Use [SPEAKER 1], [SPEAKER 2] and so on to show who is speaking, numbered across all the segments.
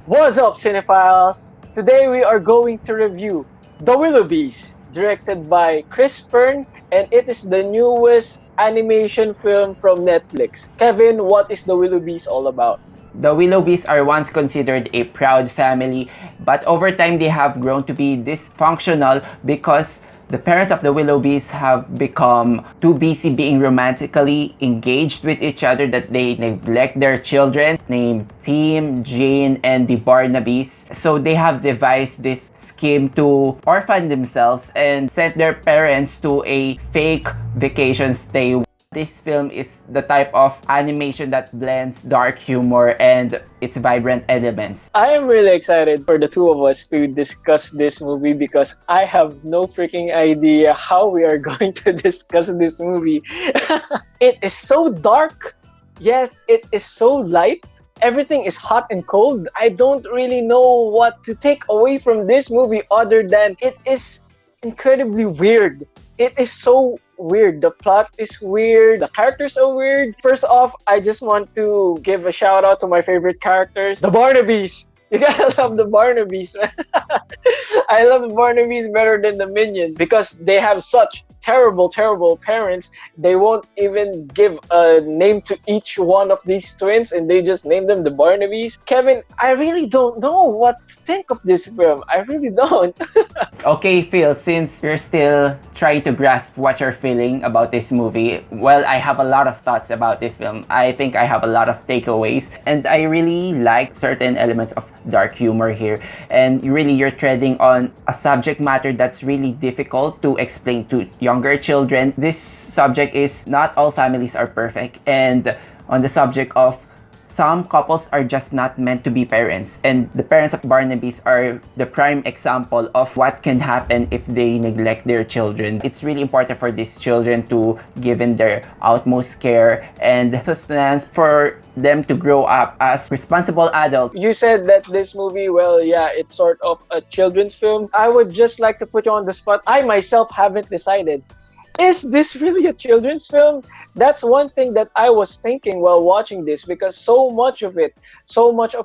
[SPEAKER 1] What's up, cinephiles? Today we are going to review The Willoughbys, directed by Kris Pearn, and it is the newest animation film from Netflix. Kevin, what is The Willoughbys all about?
[SPEAKER 2] The Willoughbys are once considered a proud family, but over time they have grown to be dysfunctional because the parents of the Willoughbys have become too busy being romantically engaged with each other that they neglect their children named Tim, Jane, and the Barnabys. So they have devised this scheme to orphan themselves and sent their parents to a fake vacation stay. This film is the type of animation that blends dark humor and its vibrant elements.
[SPEAKER 1] I am really excited for the two of us to discuss this movie because I have no freaking idea how we are going to discuss this movie. It is so dark, yet it is so light. Everything is hot and cold. I don't really know what to take away from this movie other than it is incredibly weird. It is so weird. The plot is weird. The characters are weird. First off, I just want to give a shout out to my favorite characters, the Barnabys. You gotta love the Barnabys, man. I love the Barnabys better than the Minions because they have such terrible parents. They won't even give a name to each one of these twins and they just name them the Barnabys. Kevin, I really don't know what to think of this film. I really don't.
[SPEAKER 2] Okay, Phil, since you're still trying to grasp what you're feeling about this movie, well, I have a lot of thoughts about this film. I think I have a lot of takeaways, and I really like certain elements of dark humor here. And really, you're treading on a subject matter that's really difficult to explain to younger children. This subject is not all families are perfect, and on the subject of some couples are just not meant to be parents, and the parents of Barnabys are the prime example of what can happen if they neglect their children. It's really important for these children to give in their utmost care and sustenance for them to grow up as responsible adults.
[SPEAKER 1] You said that this movie, well, yeah, it's sort of a children's film. I would just like to put you on the spot. I myself haven't decided. Is this really a children's film? That's one thing that I was thinking while watching this because so much of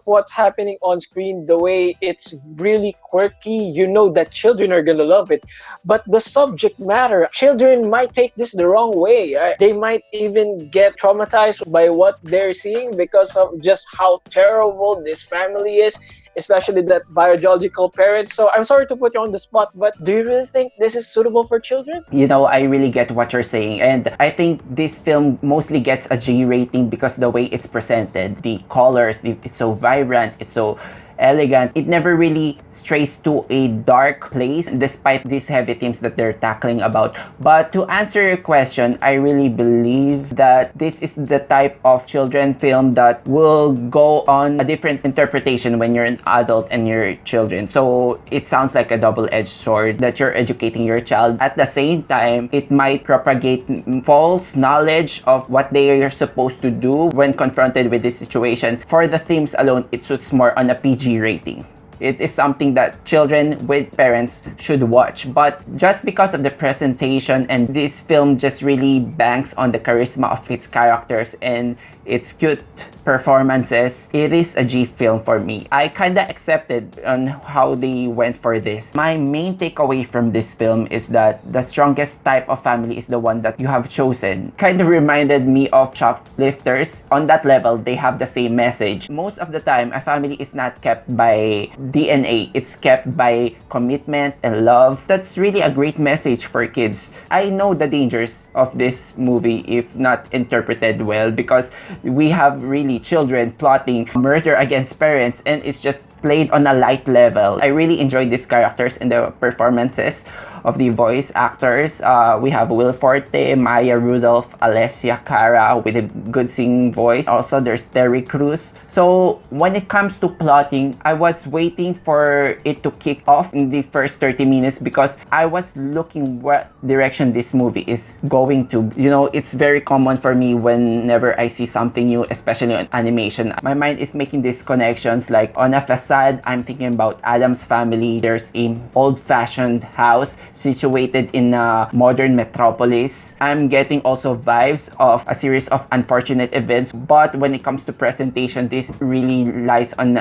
[SPEAKER 1] what's happening on screen, the way it's really quirky, you know that children are gonna love it. But the subject matter, children might take this the wrong way. Right? They might even get traumatized by what they're seeing because of just how terrible this family is, especially that biological parents. So I'm sorry to put you on the spot, but do you really think this is suitable for children?
[SPEAKER 2] You know, I really get what you're saying, and I think this film mostly gets a G rating because the way it's presented, the colors, it's so vibrant, it's so elegant. It never really strays to a dark place despite these heavy themes that they're tackling about. But to answer your question, I really believe that this is the type of children film that will go on a different interpretation when you're an adult and your children. So it sounds like a double-edged sword that you're educating your child. At the same time, it might propagate false knowledge of what they are supposed to do when confronted with this situation. For the themes alone, it suits more on a PG rating. It is something that children with parents should watch. But just because of the presentation, and this film just really banks on the charisma of its characters and its cute performances, it is a G film for me. I kinda accepted on how they went for this. My main takeaway from this film is that the strongest type of family is the one that you have chosen. Kinda reminded me of Shoplifters. On that level, they have the same message. Most of the time, a family is not kept by DNA. It's kept by commitment and love. That's really a great message for kids. I know the dangers of this movie if not interpreted well, because we have really children plotting murder against parents, and it's just played on a light level. I really enjoyed these characters and the performances of the voice actors. We have Forte, Maya, Rudolph, Alessia, Cara with a good singing voice. Also, there's Terry Crews. So when it comes to plotting, I was waiting for it to kick off in the first 30 minutes because I was looking what direction this movie is going to. You know, it's very common for me whenever I see something new, especially on animation. My mind is making these connections, like on a facade, I'm thinking about Adam's Family. There's an old-fashioned house situated in a modern metropolis. I'm getting also vibes of a series of unfortunate events, but when it comes to presentation, this really lies on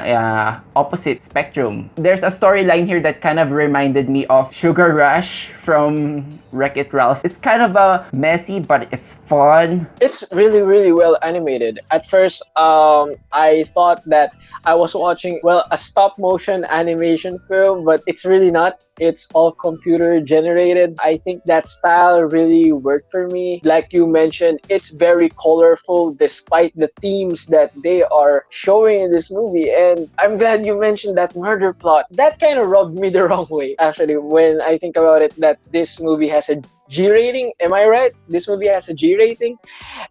[SPEAKER 2] opposite spectrum. There's a storyline here that kind of reminded me of Sugar Rush from Wreck-It Ralph. It's kind of messy, but it's fun.
[SPEAKER 1] It's really, really well animated. At first, I thought that I was watching, well, a stop motion animation film, but it's really not. It's all computer generated. I think that style really worked for me. Like you mentioned, it's very colorful despite the themes that they are showing in this movie. And I'm glad you mentioned that murder plot. That kind of rubbed me the wrong way, actually, when I think about it, that this movie has a G rating. Am I right? This movie has a G rating.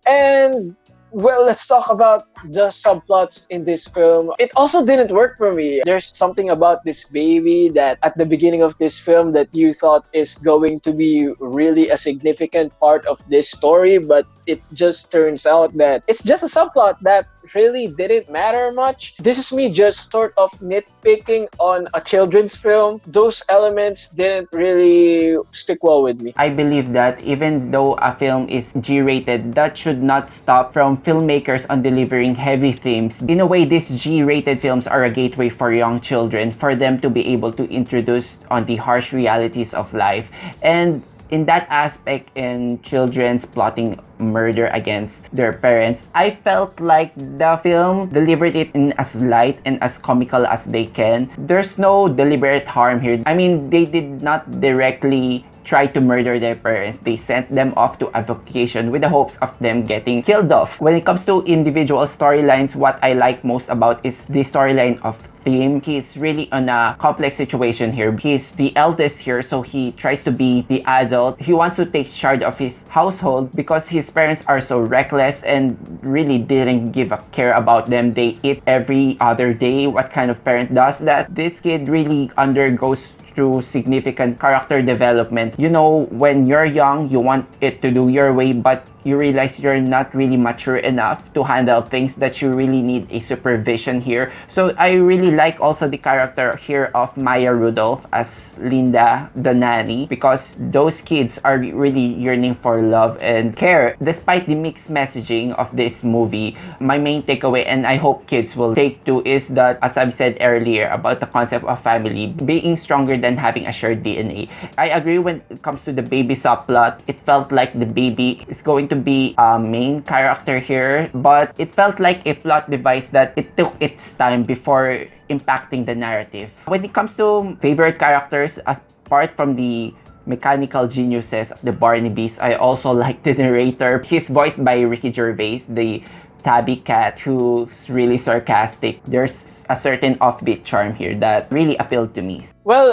[SPEAKER 1] And well, let's talk about the subplots in this film. It also didn't work for me. There's something about this baby that at the beginning of this film that you thought is going to be really a significant part of this story, but it just turns out that it's just a subplot that really didn't matter much. This is me just sort of nitpicking on a children's film. Those elements didn't really stick well with me.
[SPEAKER 2] I believe that even though a film is G-rated, that should not stop from filmmakers on delivering heavy themes. In a way, these G-rated films are a gateway for young children, for them to be able to introduce on the harsh realities of life. And in that aspect, in children's plotting murder against their parents, I felt like the film delivered it in as light and as comical as they can. There's no deliberate harm here. I mean, they did not directly try to murder their parents. They sent them off to a vacation with the hopes of them getting killed off. When it comes to individual storylines, what I like most about is the storyline of Theme. He's really on a complex situation here. He's the eldest here, so he tries to be the adult. He wants to take charge of his household because his parents are so reckless and really didn't give a care about them. They eat every other day. What kind of parent does that? This kid really undergoes through significant character development. You know, when you're young, you want it to do your way, but you realize you're not really mature enough to handle things, that you really need a supervision here. So I really like also the character here of Maya Rudolph as Linda, the nanny, because those kids are really yearning for love and care. Despite the mixed messaging of this movie, my main takeaway, and I hope kids will take to, is that, as I've said earlier, about the concept of family being stronger than having a shared DNA. I agree when it comes to the baby subplot. It felt like the baby is going to be a main character here, but it felt like a plot device that it took its time before impacting the narrative. When it comes to favorite characters, apart from the mechanical geniuses of the Barnabys, I also like the narrator. He's voiced by Ricky Gervais, the tabby cat, who's really sarcastic. There's a certain offbeat charm here that really appealed to me.
[SPEAKER 1] Well,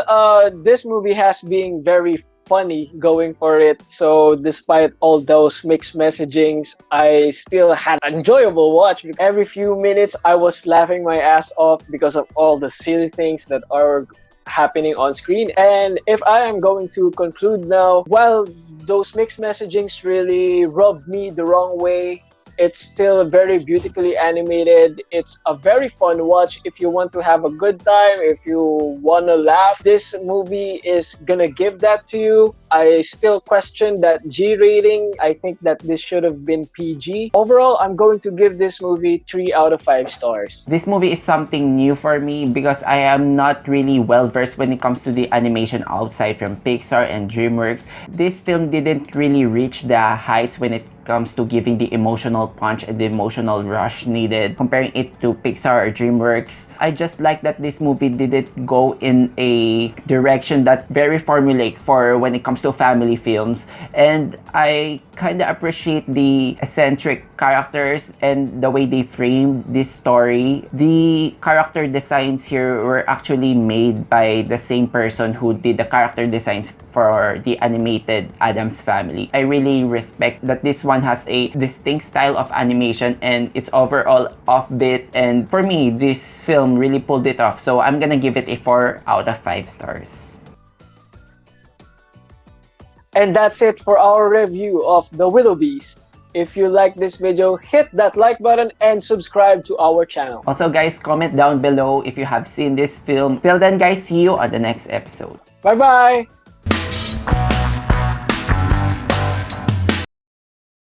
[SPEAKER 1] this movie has been very funny going for it. So despite all those mixed messagings, I still had an enjoyable watch. Every few minutes, I was laughing my ass off because of all the silly things that are happening on screen. And if I am going to conclude now, while those mixed messagings really rubbed me the wrong way, it's still very beautifully animated. It's a very fun watch if you want to have a good time, if you want to laugh. This movie is gonna give that to you. I still question that G rating. I think that this should have been PG. Overall, I'm going to give this movie 3 out of 5 stars.
[SPEAKER 2] This movie is something new for me because I am not really well versed when it comes to the animation outside from Pixar and DreamWorks. This film didn't really reach the heights when it comes to giving the emotional punch and the emotional rush needed comparing it to Pixar or DreamWorks. I just like that this movie didn't go in a direction that very formulaic for when it comes to family films, and I kind of appreciate the eccentric characters and the way they framed this story. The character designs here were actually made by the same person who did the character designs for the animated Addams Family. I really respect that this one has a distinct style of animation and it's overall offbeat, and for me this film really pulled it off, so I'm gonna give it a 4 out of 5 stars.
[SPEAKER 1] And that's it for our review of The Willoughbys. If you like this video, hit that like button and subscribe to our channel.
[SPEAKER 2] Also guys, comment down below if you have seen this film. Till then guys, see you on the next episode.
[SPEAKER 1] Bye bye!